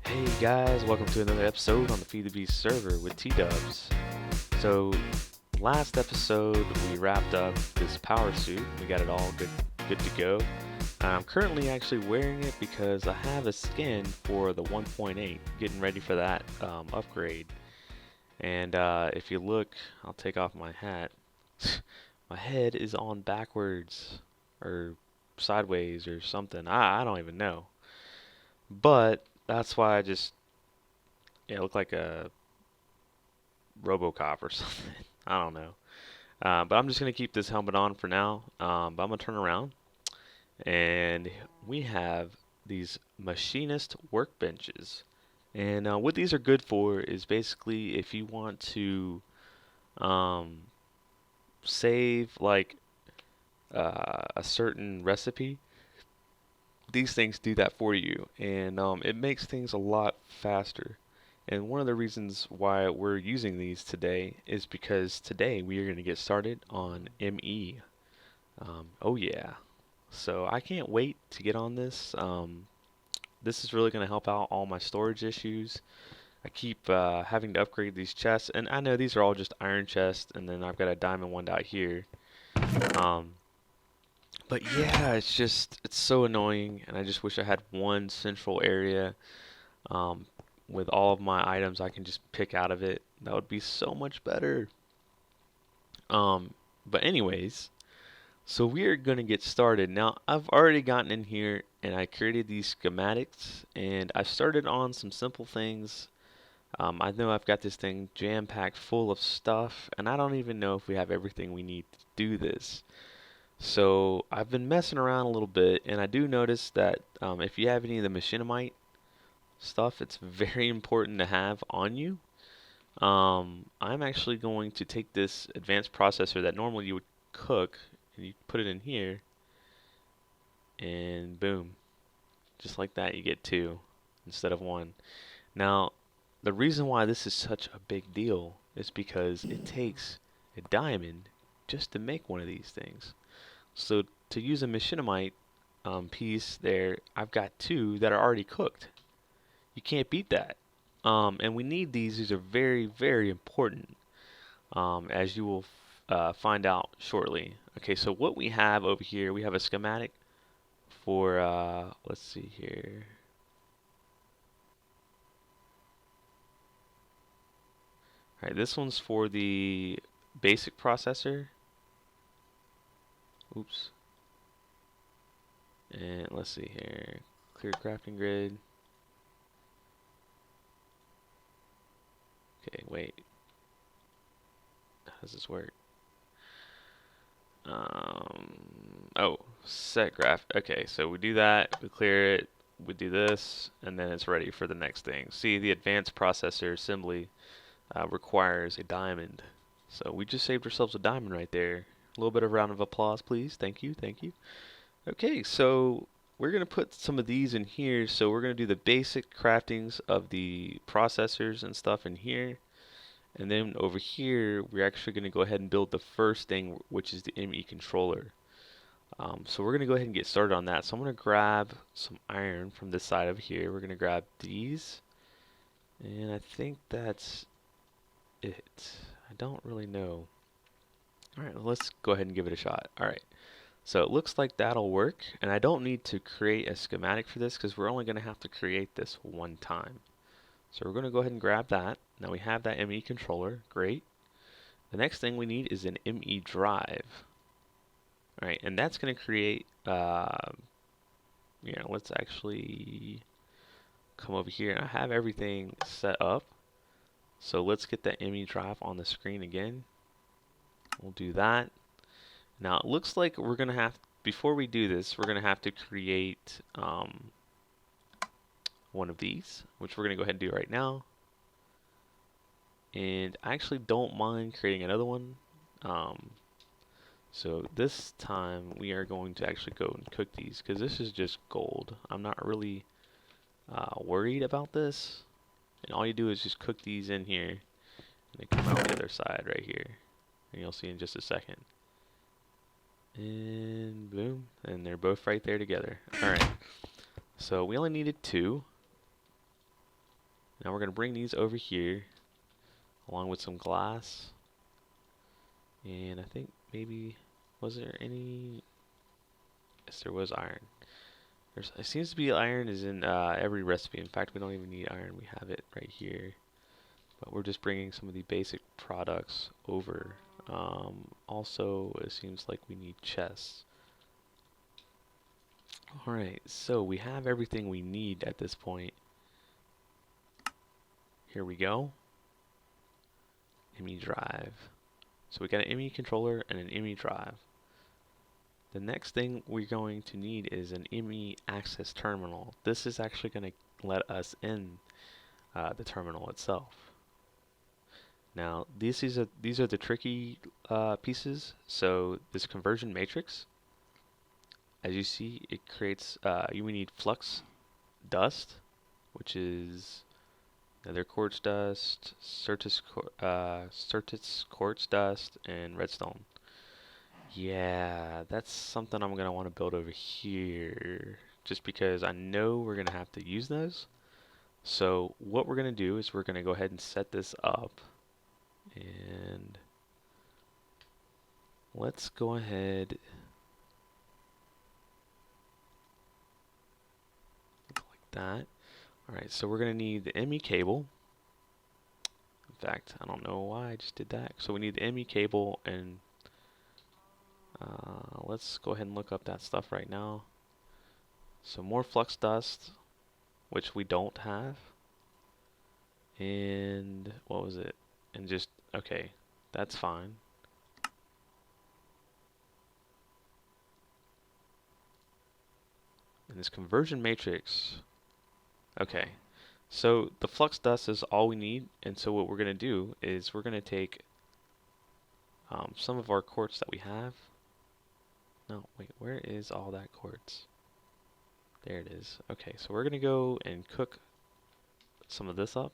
Hey guys, welcome to another episode on the FTB server with Tdubz. So, last episode we wrapped up this power suit. We got it all good to go. I'm currently actually wearing it because I have a skin for the 1.8, getting ready for that upgrade. And if you look, I'll take off my hat. My head is on backwards or sideways or something. I don't even know. But that's why I just look like a RoboCop or something. I don't know. But I'm just gonna keep this helmet on for now. But I'm gonna turn around, and we have these machinist workbenches. And what these are good for is basically if you want to um, save like a certain recipe, these things do that for you, and it makes things a lot faster. And one of the reasons why we're using these today is because today we are going to get started on ME. Oh yeah. So I can't wait to get on this. This is really going to help out all my storage issues. I keep having to upgrade these chests, and I know these are all just iron chests, and then I've got a diamond one out here. Um, but yeah, it's so annoying, and I just wish I had one central area um, with all of my items I can just pick out of it. That would be so much better. Um, but anyways, so we are gonna get started. Now, I've already gotten in here and I created these schematics and I started on some simple things. I know I've got this thing jam-packed full of stuff and I don't even know if we have everything we need to do this. So I've been messing around a little bit and I do notice that if you have any of the machinimite stuff, it's very important to have on you. I'm actually going to take this advanced processor that normally you would cook and you put it in here and boom, just like that you get two instead of one. Now, the reason why this is such a big deal is because it takes a diamond just to make one of these things. So to use a machinimite piece there, I've got two that are already cooked. You can't beat that. And we need these. These are very, very important, as you will find out shortly. Okay, so what we have over here, we have a schematic for, let's see here. All right, this one's for the basic processor. Oops. And let's see here. Clear crafting grid. Okay, wait. How does this work? Oh, set graph. Okay, so we do that, we clear it, we do this, and then it's ready for the next thing. See, the advanced processor assembly requires a diamond. So we just saved ourselves a diamond right there. A little bit of round of applause, please. Thank you, thank you. Okay, so we're going to put some of these in here. So we're going to do the basic craftings of the processors and stuff in here. And then over here, we're actually going to go ahead and build the first thing, which is the ME controller. So we're going to go ahead and get started on that. So I'm going to grab some iron from this side over here. We're going to grab these. And I think that's it. I don't really know. Alright, well, let's go ahead and give it a shot. Alright, so it looks like that'll work. And I don't need to create a schematic for this because we're only going to have to create this one time. So we're going to go ahead and grab that. Now we have that ME controller. Great. The next thing we need is an ME drive. Alright, and that's going to create, let's actually come over here. I have everything set up. So let's get that ME drive on the screen again. We'll do that. Now it looks like we're going to have, before we do this, we're going to have to create one of these, which we're going to go ahead and do right now. And I actually don't mind creating another one. So this time we are going to actually go and cook these because this is just gold. I'm not really worried about this. And all you do is just cook these in here. And they come out the other side right here. And you'll see in just a second. And boom. And they're both right there together. Alright. So we only needed two. Now we're going to bring these over here along with some glass. And I think maybe, was there any? Yes, there was iron. It seems to be iron is in every recipe. In fact, we don't even need iron. We have it right here. But we're just bringing some of the basic products over. Also, it seems like we need chests. Alright, so we have everything we need at this point. Here we go. ME drive. So we got an ME controller and an ME drive. The next thing we're going to need is an ME access terminal. This is actually going to let us in the terminal itself. Now these are the tricky pieces. So this conversion matrix, as you see, it creates we need flux dust, which is nether quartz dust, certus quartz dust, and redstone. Yeah, that's something I'm gonna want to build over here, just because I know we're gonna have to use those. So what we're gonna do is we're gonna go ahead and set this up, and let's go ahead like that. Alright, so we're gonna need the ME cable. In fact, I don't know why I just did that. So we need the ME cable, and let's go ahead and look up that stuff right now. So more flux dust, which we don't have. And what was it? And just, okay, that's fine. And this conversion matrix, okay. So the flux dust is all we need, and so what we're going to do is we're going to take some of our quartz that we have. No, wait, where is all that quartz? There it is. Okay, so we're going to go and cook some of this up.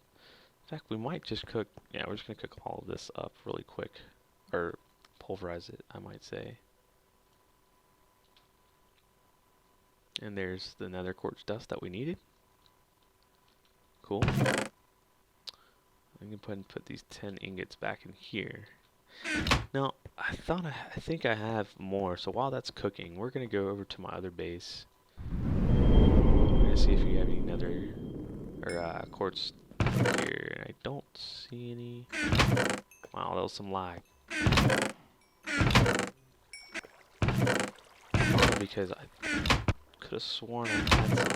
In fact, we might just cook, yeah, we're just going to cook all of this up really quick. Or pulverize it, I might say. And there's the nether quartz dust that we needed. Cool. I'm going to put these 10 ingots back in here. Now, I think I have more, so while that's cooking, we're going to go over to my other base. We're going to see if we have any nether, or quartz here. I don't see any. Wow, that was some lag. Because I could have sworn I had some.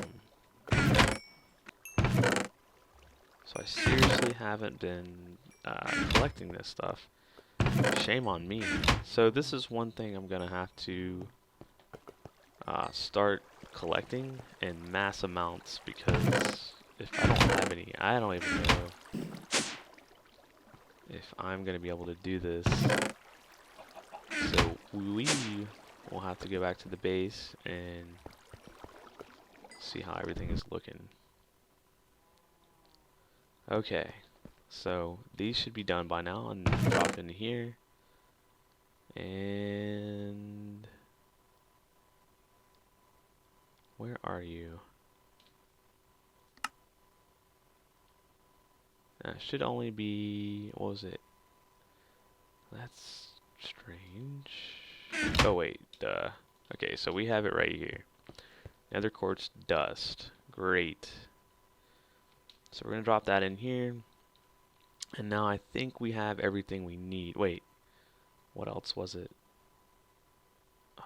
So I seriously haven't been collecting this stuff. Shame on me. So this is one thing I'm gonna have to start collecting in mass amounts, because if I don't have any, I don't even know if I'm gonna be able to do this. So we will have to go back to the base and see how everything is looking. Okay, so these should be done by now, and drop into here. And where are you? That should only be, what was it? That's strange. Oh wait, duh. Okay, so we have it right here. Nether quartz dust. Great. So we're gonna drop that in here. And now I think we have everything we need. Wait, what else was it? Oh.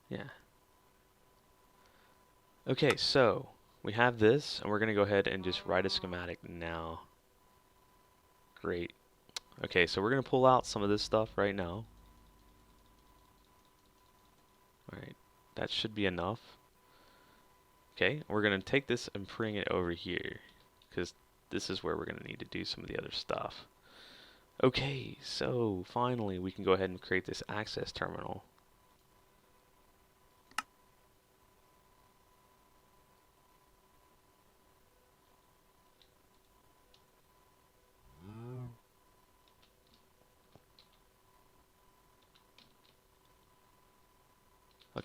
Yeah. Okay, so we have this, and we're gonna go ahead and just write a schematic now. Great. Okay, so we're gonna pull out some of this stuff right now. Alright, that should be enough. Okay, we're going to take this and bring it over here, because this is where we're going to need to do some of the other stuff. Okay, so finally we can go ahead and create this access terminal.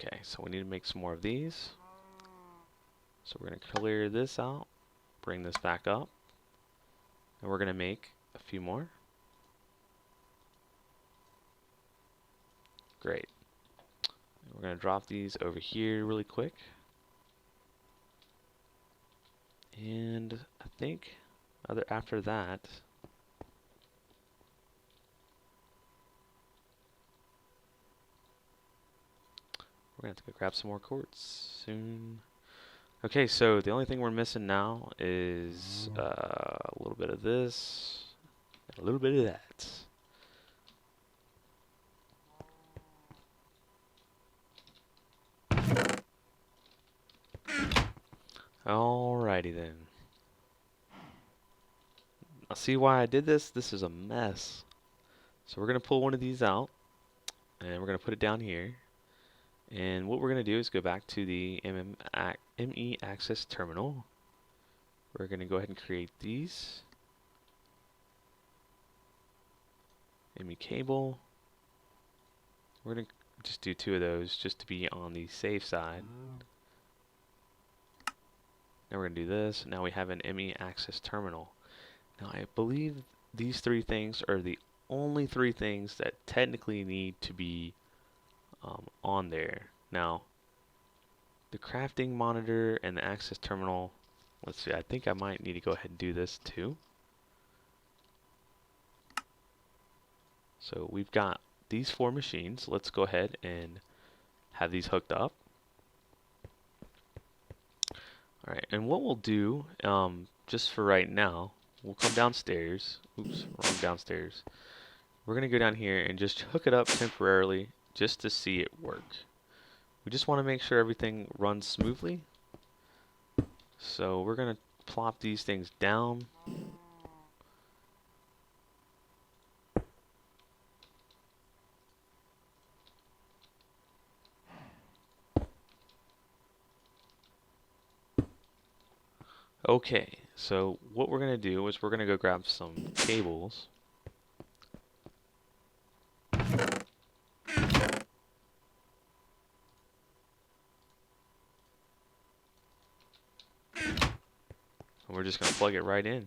Okay, so we need to make some more of these. So we're going to clear this out, bring this back up, and we're going to make a few more. Great. We're going to drop these over here really quick. And I think after that, we're going to have to go grab some more quartz soon. Okay, so the only thing we're missing now is a little bit of this, and a little bit of that. Alrighty then. I'll see why I did this. This is a mess. So we're going to pull one of these out, and we're going to put it down here. And what we're going to do is go back to the ME access terminal. We're going to go ahead and create these. ME cable. We're going to just do 2 of those just to be on the safe side. Now we're going to do this. Now we have an ME access terminal. Now I believe these 3 things are the only 3 things that technically need to be on there. Now the crafting monitor and the access terminal, let's see, I think I might need to go ahead and do this too. So we've got these 4 machines. Let's go ahead and have these hooked up. Alright, and what we'll do, just for right now, we'll come downstairs. Oops, wrong downstairs. We're going to go down here and just hook it up temporarily just to see it work. We just want to make sure everything runs smoothly. So we're going to plop these things down. Okay, so what we're going to do is we're going to go grab some cables. And we're just going to plug it right in.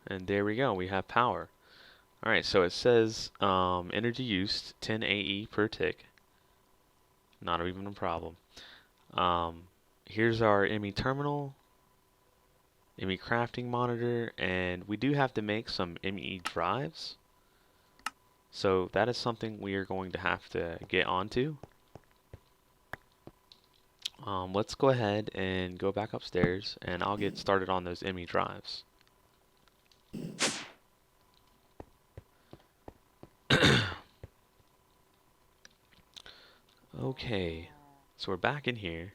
And there we go, we have power. Alright, so it says energy used 10 AE per tick. Not even a problem. Here's our ME terminal, ME crafting monitor, and we do have to make some ME drives. So that is something we are going to have to get onto. Let's go ahead and go back upstairs, and I'll get started on those ME drives. Okay, so we're back in here,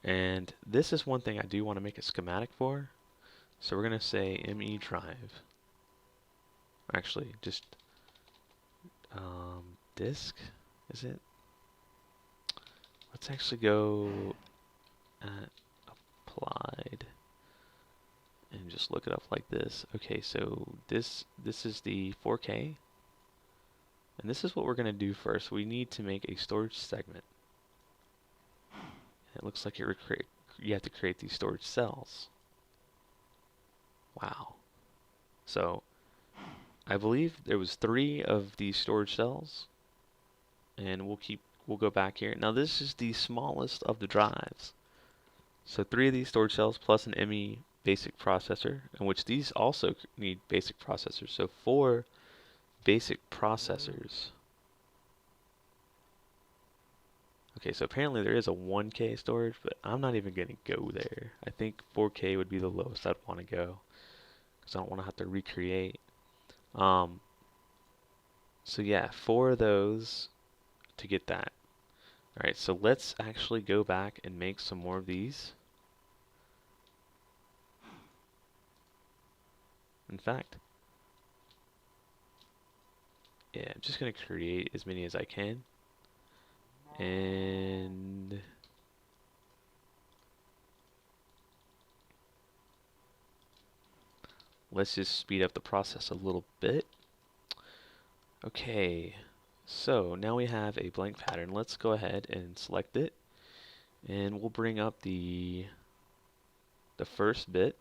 and this is one thing I do want to make a schematic for. So we're going to say ME drive. Actually, just disk, is it? Let's actually go at applied and just look it up like this. Okay, so this is the 4K. And this is what we're going to do first. We need to make a storage segment. It looks like you have to create these storage cells. Wow. So I believe there was 3 of these storage cells, and we'll go back here. Now this is the smallest of the drives. So 3 of these storage cells plus an ME basic processor, in which these also need basic processors. So 4 basic processors. Okay, so apparently there is a 1K storage, but I'm not even going to go there. I think 4K would be the lowest I'd want to go, because I don't want to have to recreate. So yeah, 4 of those to get that. Alright, so let's actually go back and make some more of these. In fact, yeah, I'm just going to create as many as I can. And let's just speed up the process a little bit. Okay, so now we have a blank pattern. Let's go ahead and select it, and we'll bring up the first bit,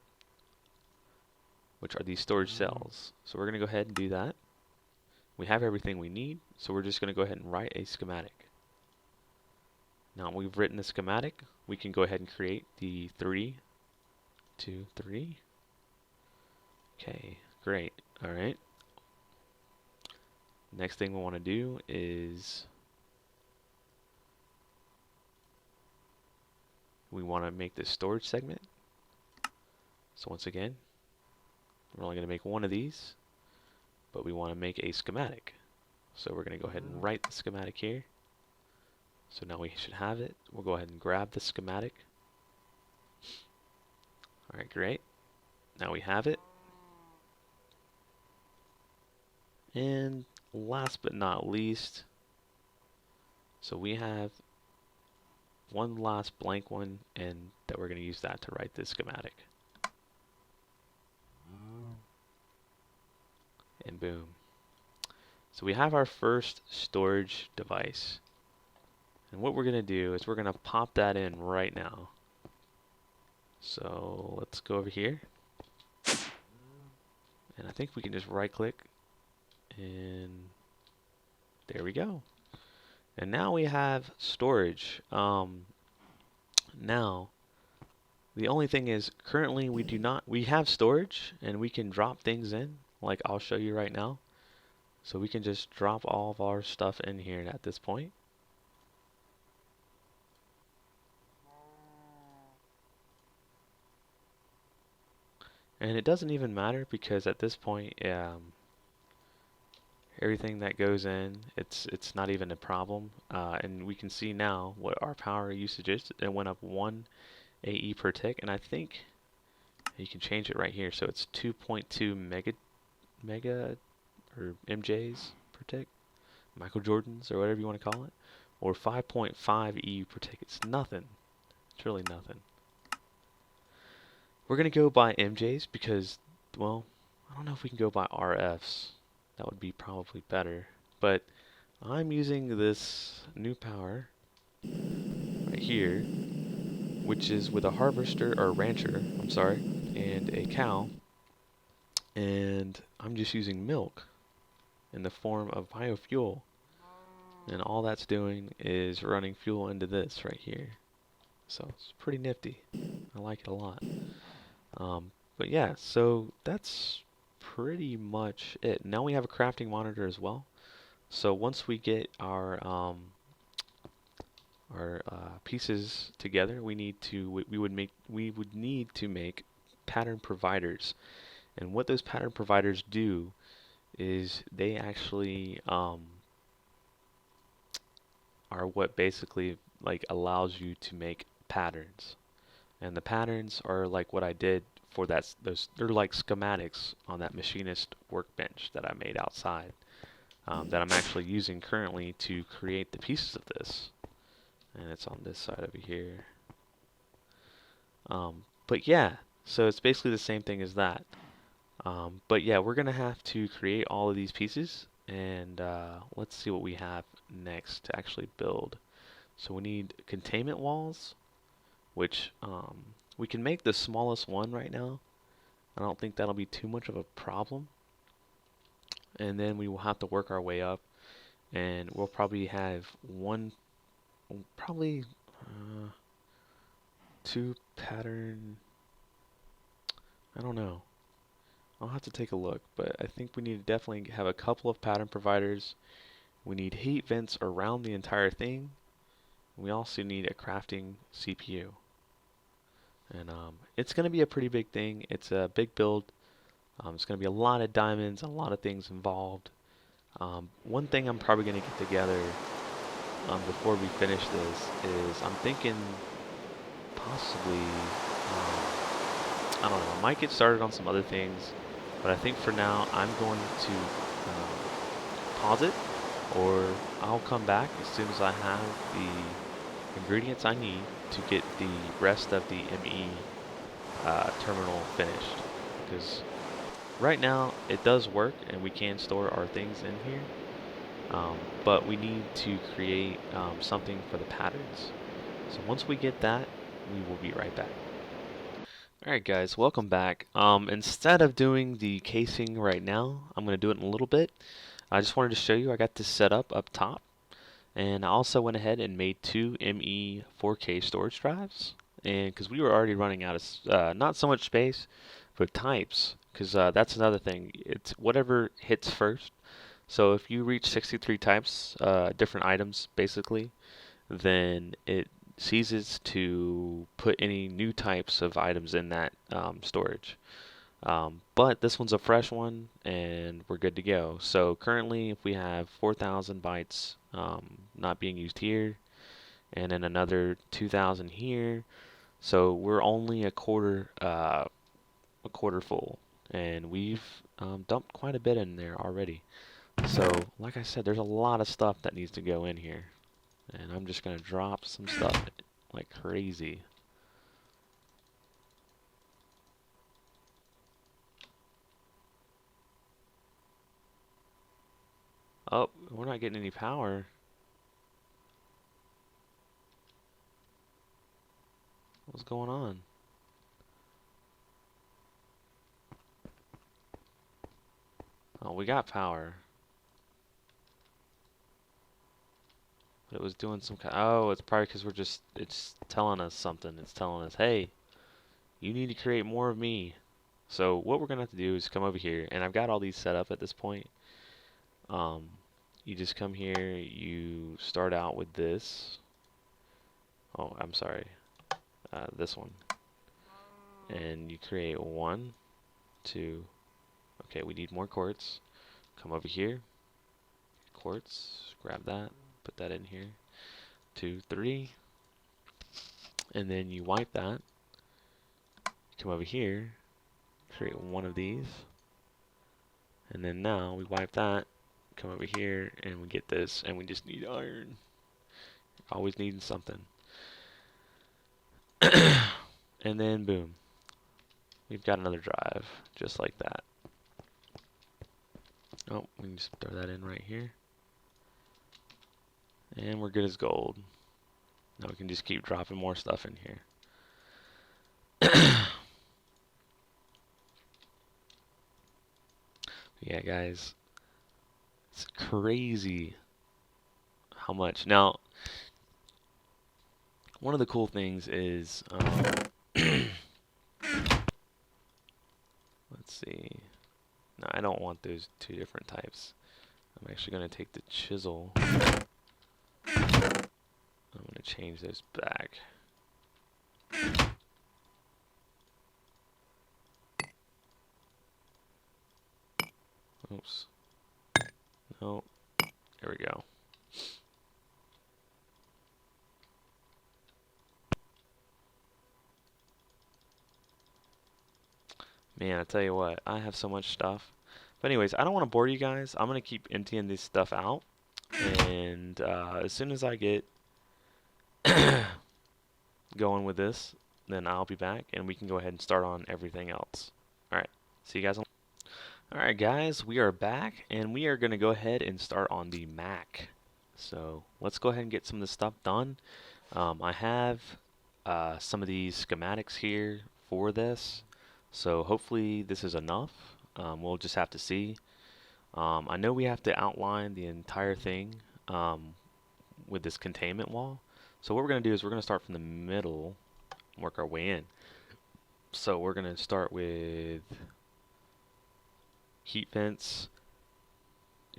which are these storage cells. So we're going to go ahead and do that. We have everything we need, so we're just going to go ahead and write a schematic. Now we've written the schematic, we can go ahead and create the 3, 2, 3. Okay, great. All right. Next thing we want to do is we want to make this storage segment. So once again, we're only going to make one of these, but we want to make a schematic. So we're going to go ahead and write the schematic here. So now we should have it. We'll go ahead and grab the schematic. All right, great. Now we have it. And last but not least, so we have one last blank one, and that we're going to use that to write this schematic. And boom. So we have our first storage device. And what we're going to do is we're going to pop that in right now. So let's go over here. And I think we can just right click, and there we go. And now we have storage. Now, the only thing is currently we have storage and we can drop things in, like I'll show you right now. So we can just drop all of our stuff in here at this point. And it doesn't even matter because at this point, everything that goes in, it's not even a problem. And we can see now what our power usage is. It went up 1 AE per tick, and I think you can change it right here. So it's 2.2 mega or MJs per tick, Michael Jordans or whatever you want to call it, or 5.5 EU per tick. It's nothing. It's really nothing. We're going to go by MJs because, well, I don't know if we can go by RFs. That would be probably better. But I'm using this new power right here, which is with a harvester or rancher, I'm sorry, and a cow. And I'm just using milk in the form of biofuel. And all that's doing is running fuel into this right here. So it's pretty nifty. I like it a lot. But yeah, so that's pretty much it. Now we have a crafting monitor as well. So once we get our pieces together, we would need to make pattern providers. And what those pattern providers do is they actually are what basically like allows you to make patterns. And the patterns are like what I did for they're like schematics on that machinist workbench that I made outside, that I'm actually using currently to create the pieces of this. And it's on this side over here. But yeah, so it's basically the same thing as that. But yeah, we're gonna have to create all of these pieces, and let's see what we have next to actually build. So we need containment walls, which we can make the smallest one right now. I don't think that'll be too much of a problem. And then we will have to work our way up, and we'll probably have two pattern. I don't know. I'll have to take a look, but I think we need to definitely have a couple of pattern providers. We need heat vents around the entire thing. We also need a crafting CPU. And it's going to be a pretty big thing. It's a big build. It's going to be a lot of diamonds, a lot of things involved. One thing I'm probably going to get together before we finish this is I'm thinking possibly, I don't know, I might get started on some other things, but I think for now I'm going to pause it, or I'll come back as soon as I have the ingredients I need to get the rest of the ME terminal finished. Because right now it does work and we can store our things in here, But we need to create something for the patterns. So once we get that, we will be right back. Alright guys, welcome back. Instead of doing the casing right now, I'm going to do it in a little bit. I just wanted to show you I got this set up top. And I also went ahead and made two ME 4K storage drives. And because we were already running out of, not so much space, but types. Because that's another thing. It's whatever hits first. So if you reach 63 types, different items basically, then it ceases to put any new types of items in that storage. But this one's a fresh one, and we're good to go. So currently, if we have 4,000 bytes not being used here, and then another 2,000 here, so we're only a quarter full, and we've dumped quite a bit in there already. So, like I said, there's a lot of stuff that needs to go in here, and I'm just gonna drop some stuff like crazy. Oh, we're not getting any power. What's going on? Oh, we got power. But it was doing some kind. Oh, it's probably because it's telling us something. It's telling us, hey, you need to create more of me. So what we're gonna have to do is come over here, and I've got all these set up at this point. Um, you just come here, you start out with this. Oh, I'm sorry, this one. And you create 1, 2. Okay, we need more quartz. Come over here, quartz, grab that, put that in here. 2, 3, and then you wipe that. Come over here, create one of these, and then now we wipe that. Come over here, and we get this, and we just need iron. Always needing something. And then boom, we've got another drive just like that. Oh, we can just throw that in right here, and we're good as gold. Now we can just keep dropping more stuff in here. Yeah, guys, it's crazy how much. Now, one of the cool things is, let's see. No, I don't want those two different types. I'm actually going to take the chisel. I'm going to change those back. Oops. No. There we go. Man, I tell you what, I have so much stuff. But anyways, I don't want to bore you guys. I'm going to keep emptying this stuff out. And as soon as I get going with this, then I'll be back and we can go ahead and start on everything else. Alright, see you guys on. Alright guys, we are back and we are going to go ahead and start on the Mac. So let's go ahead and get some of this stuff done. I have some of these schematics here for this, so hopefully this is enough. We'll just have to see. I know we have to outline the entire thing with this containment wall. So what we're going to do is we're going to start from the middle, work our way in. So we're going to start with heat vents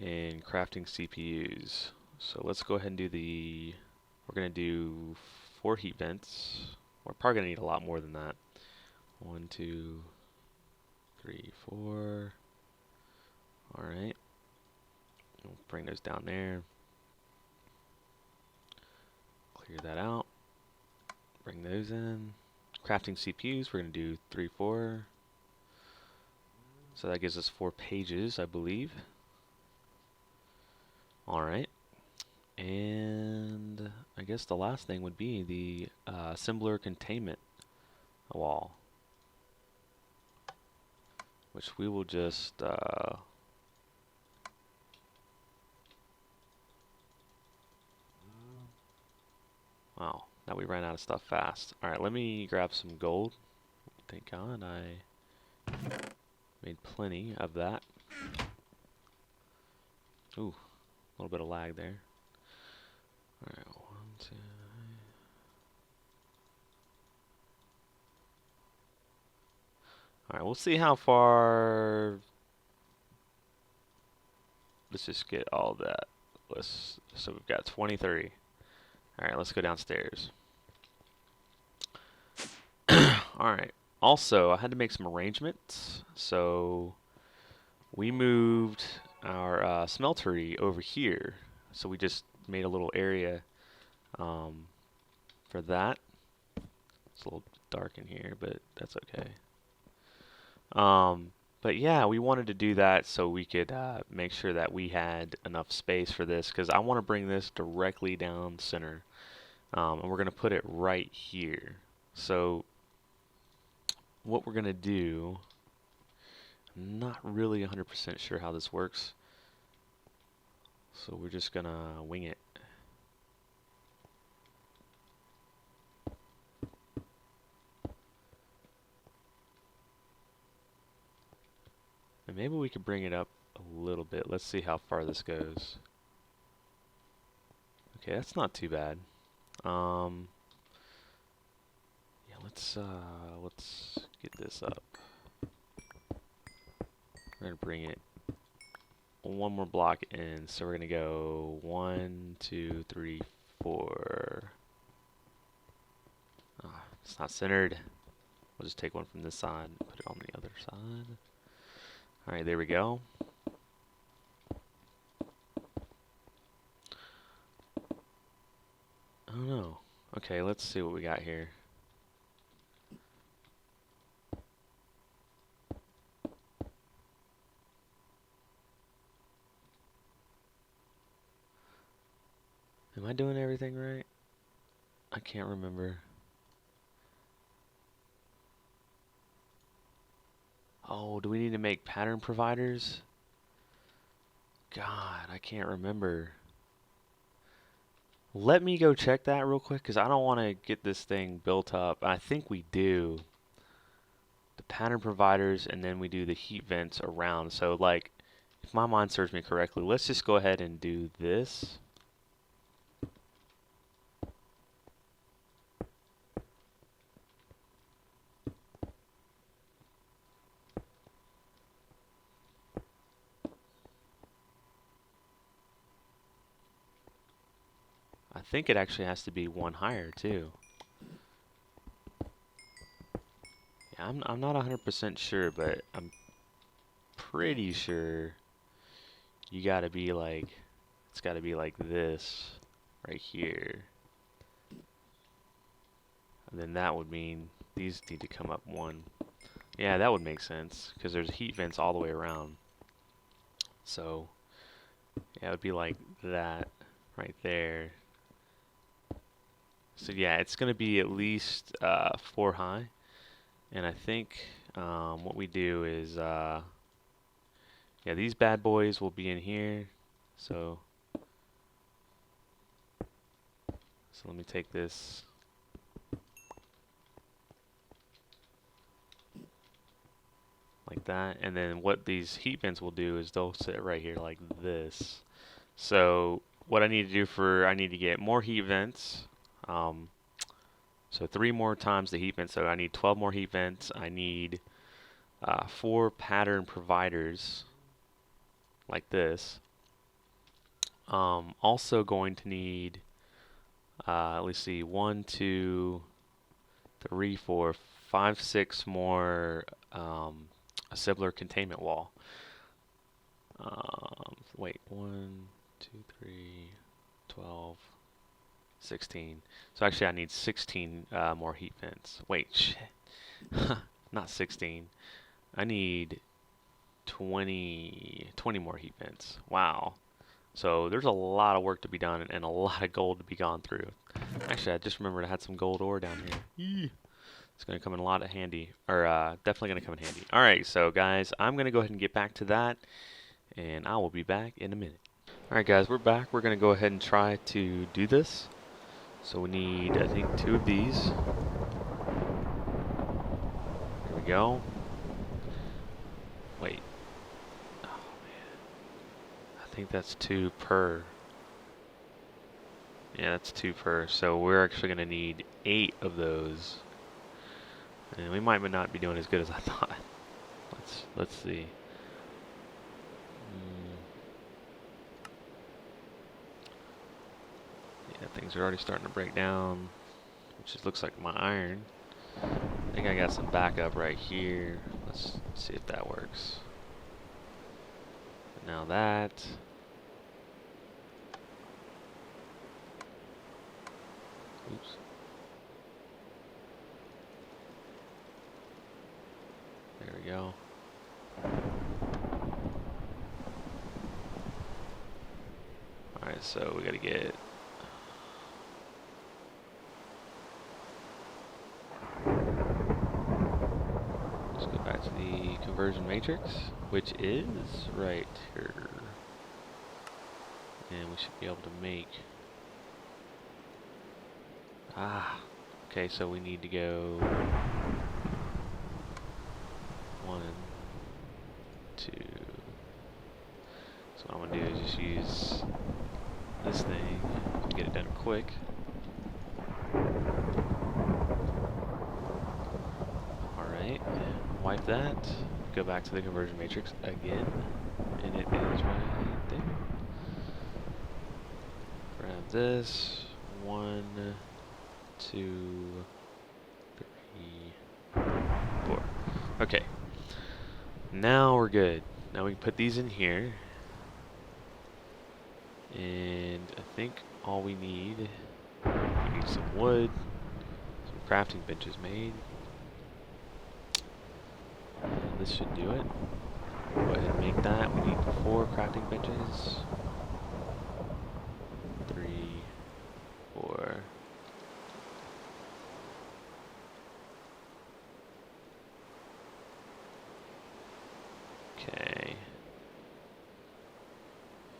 and crafting CPUs. So let's go ahead and do we're going to do 4 heat vents. We're probably going to need a lot more than that. 1, 2, 3, 4. Alright. We'll bring those down there. Clear that out. Bring those in. Crafting CPUs, we're going to do 3, 4. So that gives us 4 pages, I believe. Alright. And I guess the last thing would be the assembler containment wall, which we will just Wow, now we ran out of stuff fast. Alright, let me grab some gold. Thank God I made plenty of that. Ooh, a little bit of lag there. Alright, 1, 2. Alright, we'll see how far. Let's just get all that. So we've got 23. Alright, let's go downstairs. Alright. Also, I had to make some arrangements. So we moved our smeltery over here. So we just made a little area for that. It's a little dark in here, but that's okay. But yeah, we wanted to do that so we could make sure that we had enough space for this, because I want to bring this directly down center. And we're going to put it right here. So what we're going to do, I'm not really 100% sure how this works. So we're just going to wing it. And maybe we could bring it up a little bit. Let's see how far this goes. Okay, that's not too bad. Yeah, let's get this up. We're gonna bring it one more block in, so we're gonna go 1, 2, 3, 4. It's not centered. We'll just take one from this side and put it on the other side. Alright, there we go. I don't know. Okay, let's see what we got here. Am I doing everything right? I can't remember. Oh, do we need to make pattern providers? God, I can't remember. Let me go check that real quick, because I don't want to get this thing built up. I think we do. The pattern providers, and then we do the heat vents around. So, like, if my mind serves me correctly, let's just go ahead and do this. I think it actually has to be one higher, too. Yeah, I'm not 100% sure, but I'm pretty sure you gotta be like, it's gotta be like this right here. And then that would mean these need to come up one. Yeah, that would make sense, because there's heat vents all the way around. So, yeah, it would be like that right there. So yeah, it's going to be at least 4 high. And I think what we do is, yeah, these bad boys will be in here. So let me take this. Like that. And then what these heat vents will do is they'll sit right here like this. So what I need to do I need to get more heat vents. So 3 more times the heat vents. So I need 12 more heat vents. I need 4 pattern providers like this. Also going to need, let's see, 1, 2, 3, 4, 5, 6 more assembler containment wall. Wait, 1, 2, 3, 12, 16. So actually I need 16 more heat vents. Wait, shit. Not 16. I need 20 more heat vents. Wow. So there's a lot of work to be done and a lot of gold to be gone through. Actually, I just remembered I had some gold ore down here. Yee. It's going to come in a lot of handy, or definitely going to come in handy. All right, so guys, I'm going to go ahead and get back to that, and I will be back in a minute. All right, guys, we're back. We're going to go ahead and try to do this. So we need, I think, 2 of these. Here we go. Wait. Oh man. I think that's 2 per. Yeah, that's 2 per. So we're actually gonna need 8 of those. And we might not be doing as good as I thought. Let's see. Yeah, things are already starting to break down, which just looks like my iron. I think I got some backup right here. Let's see if that works. Now that. Oops. There we go. Alright, so we gotta get. Let's go back to the conversion matrix, which is right here. And we should be able to make. Okay, so we need to go 1, 2. So what I'm gonna do is just use this thing to get it done quick. Alright, wipe that, go back to the conversion matrix again, and it is right there. Grab this, 1, 2, 3, 4. Okay, now we're good. Now we can put these in here. And I think all we need some wood, some crafting benches made. And this should do it. Go ahead and make that. We need 4 crafting benches. 3, 4. Okay.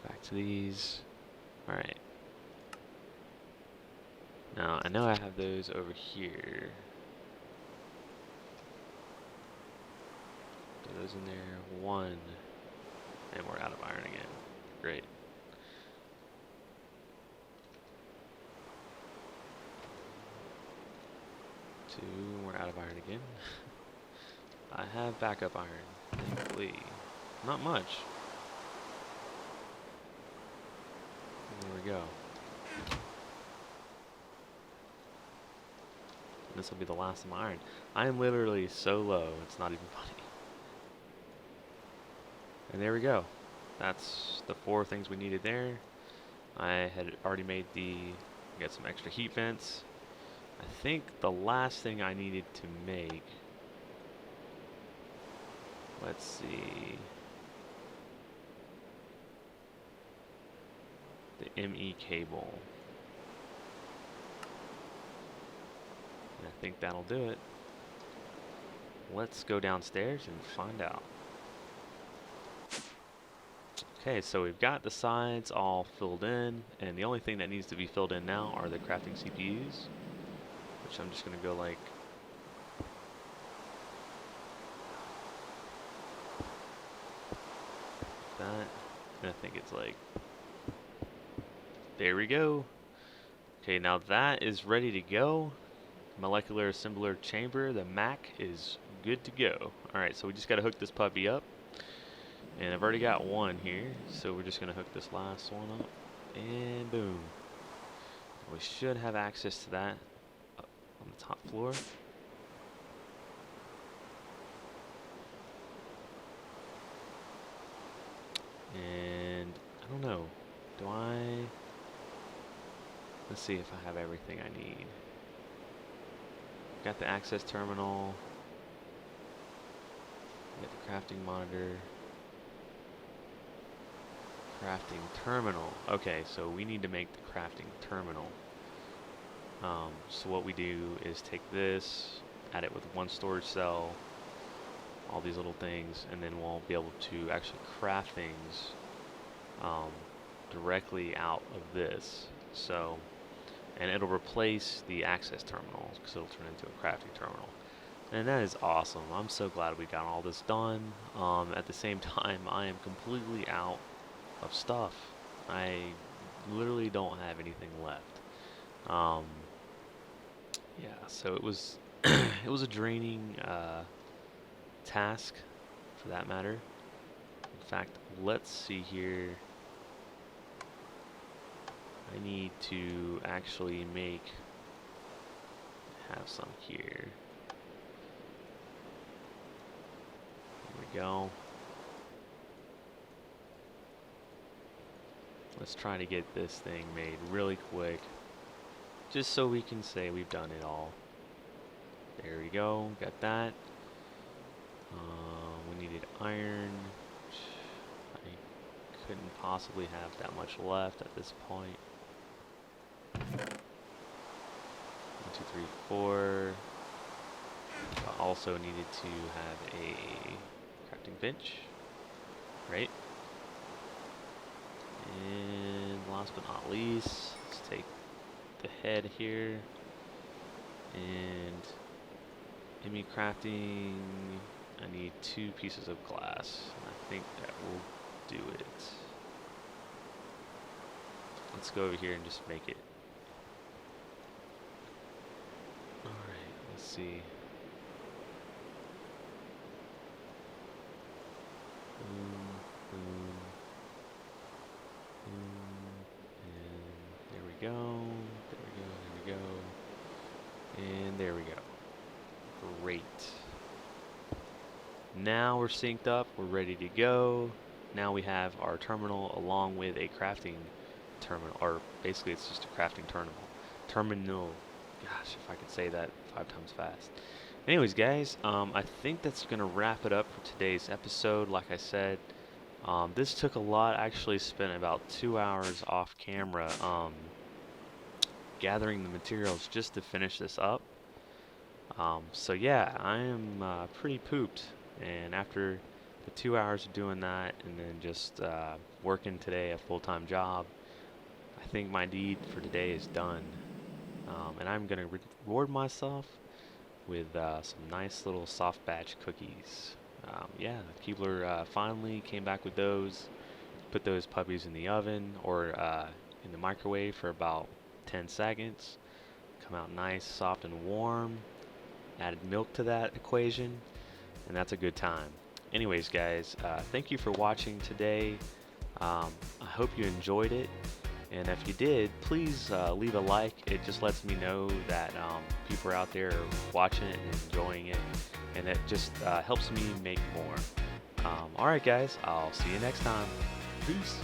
Back to these. Alright. Now, I know I have those over here. Put those in there. 1. And we're out of iron again. Great. 2. We're out of iron again. I have backup iron. Thankfully. Not much. There we go. This will be the last of my iron. I am literally so low, it's not even funny. And there we go. That's the 4 things we needed there. I had already made got some extra heat vents. I think the last thing I needed to make, let's see, the ME cable. And I think that'll do it. Let's go downstairs and find out. Okay, so we've got the sides all filled in, and the only thing that needs to be filled in now are the crafting CPUs, which I'm just going to go like that, and I think it's like, there we go. Okay, now that is ready to go. Molecular assembler chamber, the MAC, is good to go. Alright, so we just got to hook this puppy up. And I've already got 1 here, so we're just going to hook this last one up. And boom. We should have access to that up on the top floor. And I don't know. Let's see if I have everything I need. Got the access terminal. Got the crafting monitor. Crafting terminal. Okay, so we need to make the crafting terminal. So what we do is take this, add it with 1 storage cell, all these little things, and then we'll be able to actually craft things directly out of this. So, and it'll replace the access terminal because it'll turn into a crafting terminal. And that is awesome. I'm so glad we got all this done. At the same time, I am completely out of stuff. I literally don't have anything left. Yeah, so it was it was a draining task, for that matter. In fact, let's see here. I need to actually have some here. There we go. Let's try to get this thing made really quick, just so we can say we've done it all. There we go, got that. We needed iron. I couldn't possibly have that much left at this point. 1, 2, 3, 4. I also needed to have a crafting bench, right? And last but not least, let's take the head here and in me crafting. I need 2 pieces of glass, and I think that will do it. Let's go over here and just make it. Alright, let's see. And there we go. There we go. And there we go. Great. Now we're synced up, we're ready to go. Now we have our terminal along with a crafting terminal, or basically it's just a crafting terminal. Gosh, if I could say that 5 times fast. Anyways, guys, I think that's gonna wrap it up for today's episode. Like I said, this took a lot. I actually spent about 2 hours off camera gathering the materials just to finish this up. So yeah, I am pretty pooped, and after the 2 hours of doing that and then just working today a full-time job, I think my deed for today is done. And I'm gonna reward myself with some nice little soft batch cookies. Yeah, Keebler finally came back with those. Put those puppies in the oven or in the microwave for about 10 seconds. Come out nice, soft, and warm. Added milk to that equation, and that's a good time. Anyways, guys, thank you for watching today. I hope you enjoyed it, and if you did, please leave a like. It just lets me know that people are out there watching it and enjoying it, and it just helps me make more. Alright, guys, I'll see you next time. Peace.